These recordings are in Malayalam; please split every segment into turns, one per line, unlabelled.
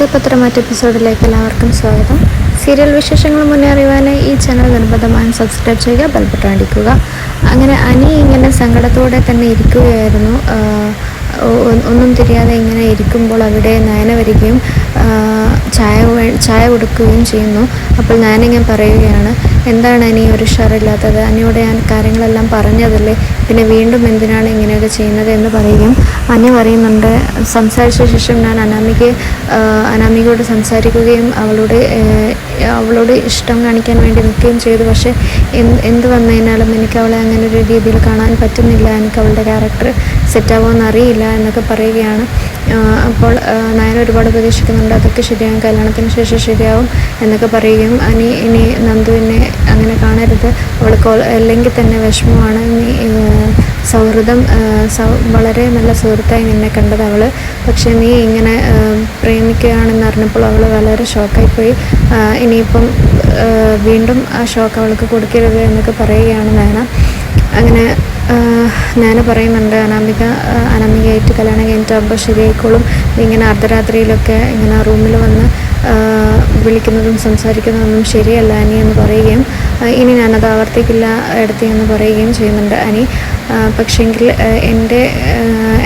ഇന്നത്തെ പത്രമാറ്റ എപ്പിസോഡിലേക്ക് എല്ലാവർക്കും സ്വാഗതം. സീരിയൽ വിശേഷങ്ങൾ മുന്നേ അറിയുവാനായി ഈ ചാനൽ നിർബന്ധമായും സബ്സ്ക്രൈബ് ചെയ്യുക, ബെൽ ബട്ടൺ അടിക്കുക. അങ്ങനെ അനി ഇങ്ങനെ സങ്കടത്തോടെ തന്നെ ഇരിക്കുകയായിരുന്നു. ഒന്നും തിരിയാതെ ഇങ്ങനെ ഇരിക്കുമ്പോൾ അവിടെ നയന വരികയും ചായ കൊടുക്കുകയും ചെയ്യുന്നു. അപ്പോൾ ഞാനിങ്ങനെ പറയുകയാണ്, എന്താണ് അനി ഒരു ഉഷാറില്ലാത്തത്? അനിയോട് ഞാൻ കാര്യങ്ങളെല്ലാം പറഞ്ഞതല്ലേ, പിന്നെ വീണ്ടും എന്തിനാണ് ഇങ്ങനെയൊക്കെ ചെയ്യുന്നത് എന്ന് പറയുകയും അനി പറയുന്നുണ്ട്, സംസാരിച്ച ശേഷം ഞാൻ അനാമികയോട് സംസാരിക്കുകയും അവളോട് ഇഷ്ടം കാണിക്കാൻ വേണ്ടി നിൽക്കുകയും ചെയ്തു. പക്ഷേ എന്ത് വന്നതിനാലും എനിക്ക് അവളെ അങ്ങനെ ഒരു രീതിയിൽ കാണാൻ പറ്റുന്നില്ല, എനിക്ക് അവളുടെ ക്യാരക്ടർ സെറ്റാവുമെന്ന് അറിയില്ല എന്നൊക്കെ പറയുകയാണ്. അപ്പോൾ നയന ഒരുപാട് പ്രതീക്ഷിക്കുന്നുണ്ട്, അതൊക്കെ ശരിയാകും, കല്യാണത്തിന് ശേഷം ശരിയാവും എന്നൊക്കെ പറയുകയും ഇനി നന്ദുവിനെ അങ്ങനെ കാണരുത്, അവൾക്ക് അല്ലെങ്കിൽ തന്നെ വിഷമമാണ്, സൗഹൃദം വളരെ നല്ല സുഹൃത്തായി നിന്നെ കണ്ടത് അവൾ, പക്ഷേ നീ ഇങ്ങനെ പ്രേമിക്കുകയാണെന്ന് അറിഞ്ഞപ്പോൾ അവൾ വളരെ ഷോക്കായിപ്പോയി, ഇനിയിപ്പം വീണ്ടും ആ ഷോക്ക് അവൾക്ക് കൊടുക്കരുത് എന്നൊക്കെ പറയുകയാണ് നയന. അങ്ങനെ ഞാൻ പറയുന്നുണ്ട്, അനാമികയായിട്ട് കല്യാണം കഴിഞ്ഞിട്ടാകുമ്പോൾ ശരിയായിക്കോളും, ഇങ്ങനെ അർദ്ധരാത്രിയിലൊക്കെ ഇങ്ങനെ റൂമിൽ വന്ന് വിളിക്കുന്നതും സംസാരിക്കുന്നതൊന്നും ശരിയല്ല അനി എന്ന് പറയുകയും ഇനി ഞാനത് ആവർത്തിക്കില്ല എടുത്തി എന്ന് പറയുകയും ചെയ്യുന്നുണ്ട് അനി. പക്ഷെങ്കിൽ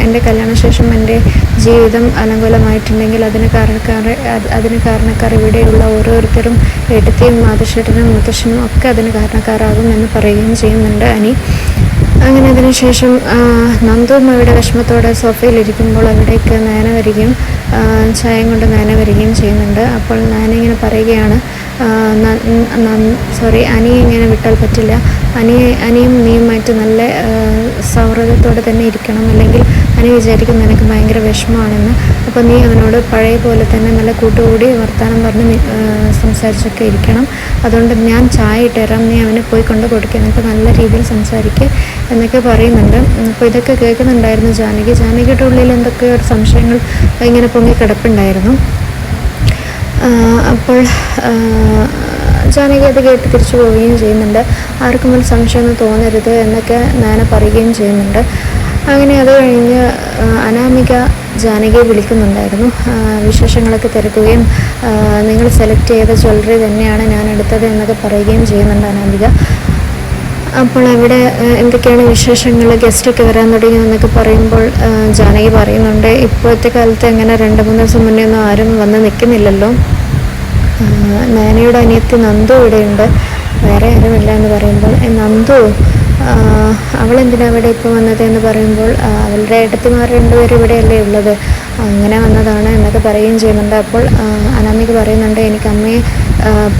എൻ്റെ കല്യാണശേഷം എൻ്റെ ജീവിതം അലങ്കോലമായിട്ടുണ്ടെങ്കിൽ അതിന് കാരണക്കാർ ഇവിടെയുള്ള ഓരോരുത്തരും എടുത്തിയും മാതൃശ്ശേട്ടനും മുത്തശ്ശനും ഒക്കെ അതിന് കാരണക്കാരാകും എന്ന് പറയുകയും ചെയ്യുന്നുണ്ട് അനി. അങ്ങനെ അതിനുശേഷം നന്ദുവും അവിടെ വിഷമത്തോടെ സോഫയിലിരിക്കുമ്പോൾ അവിടേക്ക് നയന വരികയും ചായം കൊണ്ട് നയന വരികയും ചെയ്യുന്നുണ്ട്. അപ്പോൾ നയന ഇങ്ങനെ പറയുകയാണ്, അനിയെ ഇങ്ങനെ വിട്ടാൽ പറ്റില്ല, അനിയും നീയുമായിട്ട് നല്ല സൗഹൃദത്തോടെ തന്നെ ഇരിക്കണം, അല്ലെങ്കിൽ അനി വിചാരിക്കും നിനക്ക് ഭയങ്കര വിഷമമാണെന്ന്. അപ്പോൾ നീ അവനോട് പഴയ പോലെ തന്നെ നല്ല കൂട്ടുകൂടി വർത്തമാനം പറഞ്ഞ് സംസാരിച്ചൊക്കെ ഇരിക്കണം. അതുകൊണ്ട് ഞാൻ ചായ ഇട്ടുതരാം, നീ അവനെ പോയി കൊണ്ട് കൊടുക്കുക, എന്നിട്ട് നല്ല രീതിയിൽ സംസാരിക്കുക എന്നൊക്കെ പറയുന്നുണ്ട്. അപ്പോൾ ഇതൊക്കെ കേൾക്കുന്നുണ്ടായിരുന്നു ജാനകിയുടെ ഉള്ളിൽ എന്തൊക്കെയോ ഒരു സംശയങ്ങൾ ഇങ്ങനെ പൊങ്ങി കിടപ്പുണ്ടായിരുന്നു. അപ്പോൾ ജാനകി അത് കേട്ട് തിരിച്ചു പോവുകയും ചെയ്യുന്നുണ്ട്. ആർക്കും ഒരു സംശയമൊന്നും തോന്നരുത് എന്നൊക്കെ നയന പറയുകയും ചെയ്യുന്നുണ്ട്. അങ്ങനെ അത് കഴിഞ്ഞ് അനാമിക ജാനകിയെ വിളിക്കുന്നുണ്ടായിരുന്നു, വിശേഷങ്ങളൊക്കെ തിരക്കുകയും നിങ്ങൾ സെലക്ട് ചെയ്ത ജ്വല്ലറി തന്നെയാണ് ഞാൻ എടുത്തത് എന്നൊക്കെ പറയുകയും ചെയ്യുന്നുണ്ട് അനാമിക. അപ്പോൾ അവിടെ എന്തൊക്കെയാണ് വിശേഷങ്ങൾ, ഗസ്റ്റൊക്കെ വരാൻ തുടങ്ങി എന്നൊക്കെ പറയുമ്പോൾ ജാനകി പറയുന്നുണ്ട്, ഇപ്പോഴത്തെ കാലത്ത് അങ്ങനെ 2-3 ദിവസം മുന്നേ ഒന്നും ആരും വന്ന് നിൽക്കുന്നില്ലല്ലോ, നയനയുടെ അനിയത്തി നന്ദു ഇവിടെയുണ്ട്, വേറെ ആരുമില്ല എന്ന് പറയുമ്പോൾ നന്ദു അവളെന്തിനാണ് അവിടെ ഇപ്പോൾ വന്നത് എന്ന് പറയുമ്പോൾ അവളുടെ ഏട്ടത്തിമാർ 2 പേര് ഇവിടെയല്ലേ ഉള്ളത്, അങ്ങനെ വന്നതാണ് എന്നൊക്കെ പറയുകയും ചെയ്യുന്നുണ്ട്. അപ്പോൾ അനാമിക പറയുന്നുണ്ട്, എനിക്ക് അമ്മയെ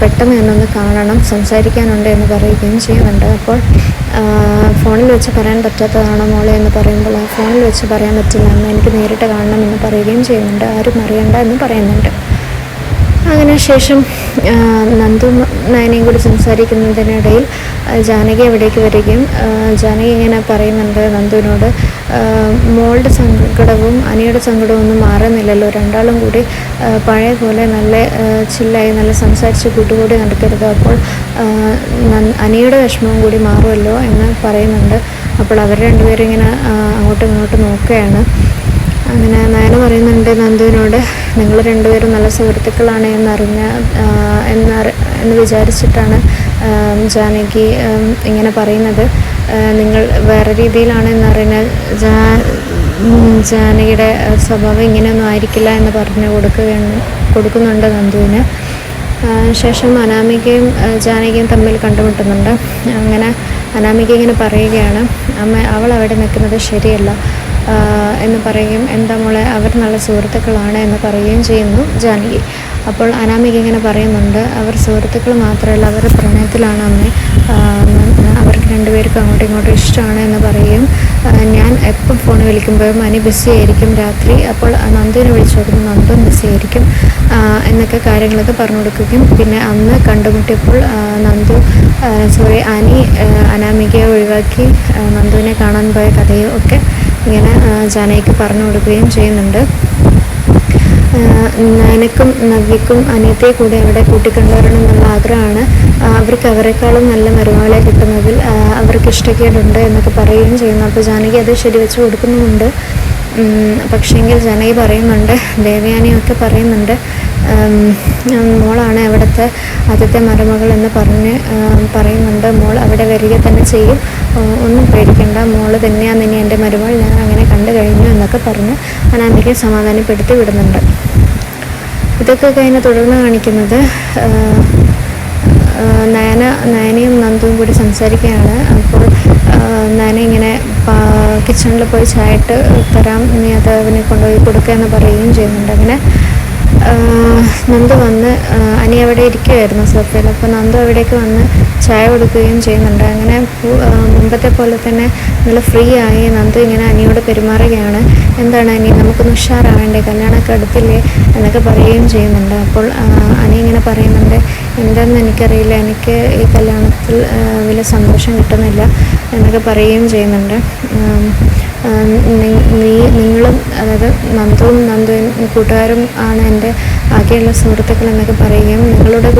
പെട്ടെന്ന് എന്നൊന്ന് കാണണം, സംസാരിക്കാനുണ്ട് എന്ന് പറയുകയും ചെയ്യുന്നുണ്ട്. അപ്പോൾ ഫോണിൽ വെച്ച് പറയാൻ പറ്റാത്തതാണോ മോളെ എന്ന് പറയുമ്പോൾ ഫോണിൽ വെച്ച് പറയാൻ പറ്റില്ല അമ്മ, എനിക്ക് നേരിട്ട് കാണണം എന്ന് പറയുകയും ചെയ്യുന്നുണ്ട്, ആരും അറിയണ്ട എന്ന് പറയുന്നുണ്ട്. അങ്ങനെ ശേഷം നന്ദു നയനയും കൂടി സംസാരിക്കുന്നതിനിടയിൽ ജാനകി അവിടേക്ക് വരികയും ജാനകി ഇങ്ങനെ പറയുന്നുണ്ട് നന്ദുവിനോട്, മോളുടെ സങ്കടവും അനിയുടെ സങ്കടവും ഒന്നും മാറുന്നില്ലല്ലോ, രണ്ടാളും കൂടി പഴയ പോലെ നല്ല ചില്ലായി നല്ല സംസാരിച്ച് കൂട്ടുകൂടി നടക്കരുത്, അപ്പോൾ അനിയുടെ വിഷമവും കൂടി മാറുമല്ലോ എന്ന് പറയുന്നുണ്ട്. അപ്പോൾ അവർ രണ്ടുപേരും ഇങ്ങനെ അങ്ങോട്ടും ഇങ്ങോട്ടും നോക്കുകയാണ്. അങ്ങനെ നയന പറയുന്നുണ്ട് നന്ദുവിനോട്, നിങ്ങൾ 2 പേരും നല്ല സുഹൃത്തുക്കളാണ് എന്ന് വിചാരിച്ചിട്ടാണ് ജാനകി ഇങ്ങനെ പറയുന്നത്, നിങ്ങൾ വേറെ രീതിയിലാണ് എന്നറിഞ്ഞാൽ ജാനകിയുടെ സ്വഭാവം ഇങ്ങനെയൊന്നും ആയിരിക്കില്ല എന്ന് പറഞ്ഞു കൊടുക്കുന്നുണ്ട് നന്ദുവിന്. ശേഷം അനാമികയും ജാനകിയും തമ്മിൽ കണ്ടുമുട്ടുന്നുണ്ട്. അങ്ങനെ അനാമിക ഇങ്ങനെ പറയുകയാണ്, അമ്മ അവൾ അവിടെ നിൽക്കുന്നത് ശരിയല്ല എന്ന് പറയുകയും എന്താ മോളെ അവർ നല്ല സുഹൃത്തുക്കളാണ് എന്ന് പറയുകയും ചെയ്യുന്നു ജാനകി. അപ്പോൾ അനാമിക ഇങ്ങനെ പറയുന്നുണ്ട്, അവർ സുഹൃത്തുക്കൾ മാത്രമല്ല അവർ പ്രണയത്തിലാണ് അമ്മേ, അവർക്ക് 2 പേർക്കും അങ്ങോട്ടും ഇങ്ങോട്ടും ഇഷ്ടമാണ് എന്ന് പറയുകയും ഞാൻ എപ്പം ഫോൺ വിളിക്കുമ്പോഴും അനി ബിസി ആയിരിക്കും രാത്രി, അപ്പോൾ നന്ദുവിനെ വിളിച്ചു നോക്കുമ്പോൾ നന്ദുവും ബിസി ആയിരിക്കും എന്നൊക്കെ കാര്യങ്ങളൊക്കെ പറഞ്ഞു കൊടുക്കുകയും പിന്നെ അന്ന് കണ്ടുമുട്ടിയപ്പോൾ അനി അനാമികയെ ഒഴിവാക്കി നന്ദുവിനെ കാണാൻ പോയ കഥയും ഒക്കെ ഇങ്ങനെ ജാനകിക്ക് പറഞ്ഞു കൊടുക്കുകയും ചെയ്യുന്നുണ്ട്. നയനക്കും നവ്യക്കും അനിയത്തെ കൂടി അവിടെ കൂട്ടിക്കൊണ്ടുവരണം എന്നുള്ള ആഗ്രഹമാണ്, അവർക്ക് അവരെക്കാളും നല്ല മരുമകളെ കിട്ടുന്നതിൽ അവർക്ക് ഇഷ്ടക്കേടുണ്ട് എന്നൊക്കെ പറയുകയും ചെയ്യുന്നു. അപ്പോൾ ജാനകി അത് ശരിവെച്ച് കൊടുക്കുന്നുമുണ്ട്. പക്ഷേങ്കിൽ ജാനകി പറയുന്നുണ്ട്, ദേവയാനിയൊക്കെ പറയുന്നുണ്ട് മോളാണ് അവിടുത്തെ ആദ്യത്തെ മരുമകൾ എന്ന് പറയുന്നുണ്ട്. മോൾ അവിടെ വരിക തന്നെ ചെയ്യും, ഒന്നും പേടിക്കണ്ട, മോള് തന്നെയാണ് ഇനി എൻ്റെ മരുമകൾ, ഞാൻ അങ്ങനെ കണ്ടു കഴിഞ്ഞു എന്നൊക്കെ പറഞ്ഞ് അനാമികയെ സമാധാനപ്പെടുത്തി വിടുന്നുണ്ട്. ഇതൊക്കെ കഴിഞ്ഞ് തുടർന്ന് കാണിക്കുന്നത് നയനയും നന്ദുവും കൂടി സംസാരിക്കുകയാണ്. അപ്പോൾ നയന ഇങ്ങനെ കിച്ചണിൽ പോയി ചായ ഇട്ട് തരാം, നീ അത് അവനെ കൊണ്ടുപോയി കൊടുക്കുക എന്ന് പറയുകയും ചെയ്യുന്നുണ്ട്. അങ്ങനെ നന്ദു വന്ന് അനി അവിടെ ഇരിക്കുമായിരുന്നു സോഫയിൽ. അപ്പോൾ നന്ദു അവിടേക്ക് വന്ന് ചായ കൊടുക്കുകയും ചെയ്യുന്നുണ്ട്. അങ്ങനെ മുമ്പത്തെ പോലെ തന്നെ നല്ല ഫ്രീ ആയി നന്ദു ഇങ്ങനെ അനിയോട് പെരുമാറുകയാണ്. എന്താണ് അനി, നമുക്കൊന്ന് ഉഷാറാവേണ്ടേ, കല്യാണമൊക്കെ അടുത്തില്ലേ എന്നൊക്കെ പറയുകയും ചെയ്യുന്നുണ്ട്. അപ്പോൾ അനി ഇങ്ങനെ പറയുന്നുണ്ട്, എന്താണെന്ന് എനിക്കറിയില്ല, എനിക്ക് ഈ കല്യാണത്തിൽ വലിയ സന്തോഷം കിട്ടുന്നില്ല എന്നൊക്കെ പറയുകയും ചെയ്യുന്നുണ്ട്. നിങ്ങളും, അതായത് നന്ദുവും കൂട്ടുകാരും ആണ് എൻ്റെ ആകെയുള്ള സുഹൃത്തുക്കൾ എന്നൊക്കെ പറയുകയും നിങ്ങളുടെ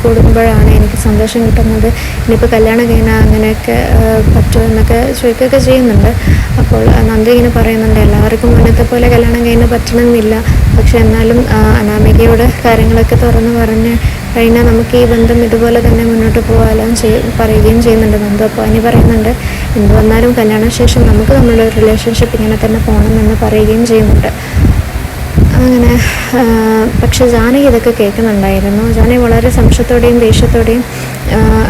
കൂടുമ്പോഴാണ് എനിക്ക് സന്തോഷം കിട്ടുന്നത്, ഇനിയിപ്പോൾ കല്യാണം കഴിഞ്ഞാൽ അങ്ങനെയൊക്കെ പറ്റുമോ എന്നൊക്കെ ചോദിക്കുകയൊക്കെ ചെയ്യുന്നുണ്ട്. അപ്പോൾ നന്ദു ഇങ്ങനെ പറയുന്നുണ്ട്, എല്ലാവർക്കും മുന്നത്തെ പോലെ കല്യാണം കഴിഞ്ഞാൽ പറ്റണമെന്നില്ല, പക്ഷെ എന്നാലും അനാമികയോട് കാര്യങ്ങളൊക്കെ തുറന്ന് പറഞ്ഞ് കഴിഞ്ഞാൽ നമുക്ക് ഈ ബന്ധം ഇതുപോലെ തന്നെ മുന്നോട്ട് പോകാനും പറയുകയും ചെയ്യുന്നുണ്ട് നന്ദു. അപ്പോൾ അനി പറയുന്നുണ്ട്, എന്ത് വന്നാലും കല്യാണശേഷം നമുക്ക് നമ്മുടെ റിലേഷൻഷിപ്പ് ഇങ്ങനെ തന്നെ പോകണമെന്ന് പറയുകയും ചെയ്യുന്നുണ്ട്. അങ്ങനെ പക്ഷെ ജാനകി ഇതൊക്കെ കേൾക്കുന്നുണ്ടായിരുന്നു. ജാനകി വളരെ സംശയത്തോടെയും ദേഷ്യത്തോടെയും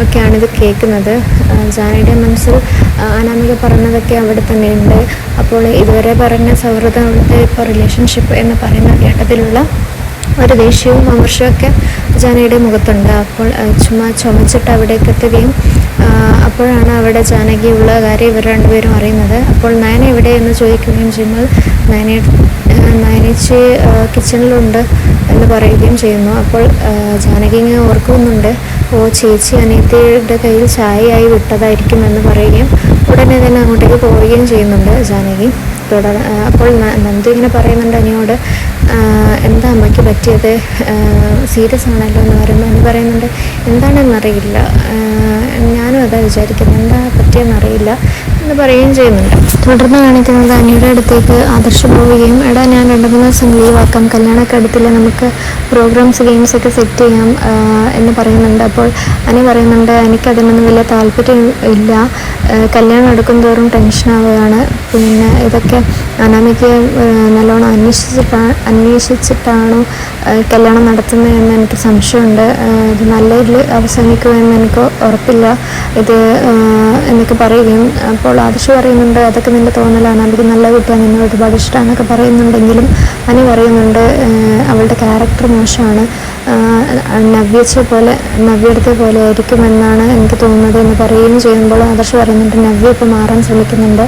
ഒക്കെയാണ് ഇത് കേൾക്കുന്നത്. ജാനകിയുടെ മനസ്സിൽ അനാമിക പറഞ്ഞതൊക്കെ അവിടെ തന്നെ ഉണ്ട്. അപ്പോൾ ഇതുവരെ പറഞ്ഞ സൗഹൃദം, അവിടുത്തെ ഇപ്പോൾ റിലേഷൻഷിപ്പ് എന്ന് പറയുന്ന ഘട്ടത്തിലുള്ള ഒരു ദേഷ്യവും അമർഷമൊക്കെ ജാനകിയുടെ മുഖത്തുണ്ട്. അപ്പോൾ ചുമ്മാ ചുമച്ചിട്ട് അവിടേക്ക് എത്തുകയും അപ്പോഴാണ് അവിടെ ജാനകിയുള്ള കാര്യം ഇവർ രണ്ടുപേരും അറിയുന്നത്. അപ്പോൾ നയന എവിടെ എന്ന് ചോദിക്കുകയും ചെയ്യുമ്പോൾ നയനേച്ചി കിച്ചണിലുണ്ട് എന്ന് പറയുകയും ചെയ്യുന്നു. അപ്പോൾ ജാനകി ഇങ്ങനെ ഓർക്കുന്നുണ്ട്, ചേച്ചി അനിയത്തിയുടെ കയ്യിൽ ചായയായി വിട്ടതായിരിക്കും എന്ന് പറയുകയും ഉടനെ തന്നെ അങ്ങോട്ടേക്ക് പോവുകയും ചെയ്യുന്നുണ്ട് ജാനകി. അപ്പോൾ നന്ദു ഇങ്ങനെ പറയുന്നുണ്ട് അനിയോട്, എന്താ അമ്മയ്ക്ക് പറ്റിയത്, സീരിയസ് ആണല്ലോ എന്ന് പറയുമ്പോൾ അനി പറയുന്നുണ്ട്, എന്താണെന്നറിയില്ല, ഞാനും അതാ വിചാരിക്കുന്നത്, എന്താ പറ്റിയെന്നറിയില്ല എന്ന് പറയുകയും ചെയ്യുന്നുണ്ട്. തുടർന്ന് കാണിക്കുന്നത് അനിയുടെ അടുത്തേക്ക് ആദർശ് പോവുകയും, എടാ ഞാൻ 2-3 ദിവസം ലീവാക്കാം, കല്യാണമൊക്കെ അടുത്തില്ല, നമുക്ക് പ്രോഗ്രാംസ് ഗെയിംസൊക്കെ സെറ്റ് ചെയ്യാം എന്ന് പറയുന്നുണ്ട്. അപ്പോൾ അനി പറയുന്നുണ്ട്, എനിക്കതിനൊന്നും വലിയ താല്പര്യം ഇല്ല, കല്യാണം എടുക്കും തോറും ടെൻഷനാവുകയാണ്, പിന്നെ ഇതൊക്കെ അനാമിക നല്ലോണം അന്വേഷിച്ചിട്ടാണോ കല്യാണം നടത്തുന്നതെന്ന് എനിക്ക് സംശയമുണ്ട്, ഇത് നല്ല ഇതിൽ അവസാനിക്കുമെന്ന് എനിക്ക് ഉറപ്പില്ല ഇത് എന്നൊക്കെ പറയുകയും, അപ്പോൾ ആദർശ് പറയുന്നുണ്ട്, അതൊക്കെ നിൻ്റെ തോന്നലാണ്, അനാമിക നല്ല കുട്ടിയാണ്, നിന്നെ ഒരുപാട് ഇഷ്ടമാണെന്നൊക്കെ പറയുന്നുണ്ടെങ്കിലും അനി പറയുന്നുണ്ട് അവളുടെ ക്യാരക്ടർ മോശമാണ്, നവ്യടുത്തെ പോലെ ആയിരിക്കുമെന്നാണ് എനിക്ക് തോന്നുന്നത് എന്ന് പറയുകയും ചെയ്യുമ്പോൾ ആദർശ് പറയുന്നുണ്ട്, നവ്യ ഇപ്പോൾ മാറാൻ ശ്രമിക്കുന്നുണ്ട്.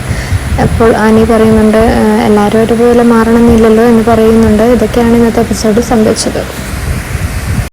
അപ്പോൾ അനി പറയുന്നുണ്ട്, എല്ലാവരും ഒരുപോലെ മാറണമെന്നില്ലല്ലോ എന്ന് പറയുന്നുണ്ട്. ഇതൊക്കെയാണ് ഇന്നത്തെ എപ്പിസോഡിൽ സംഭവിച്ചത്.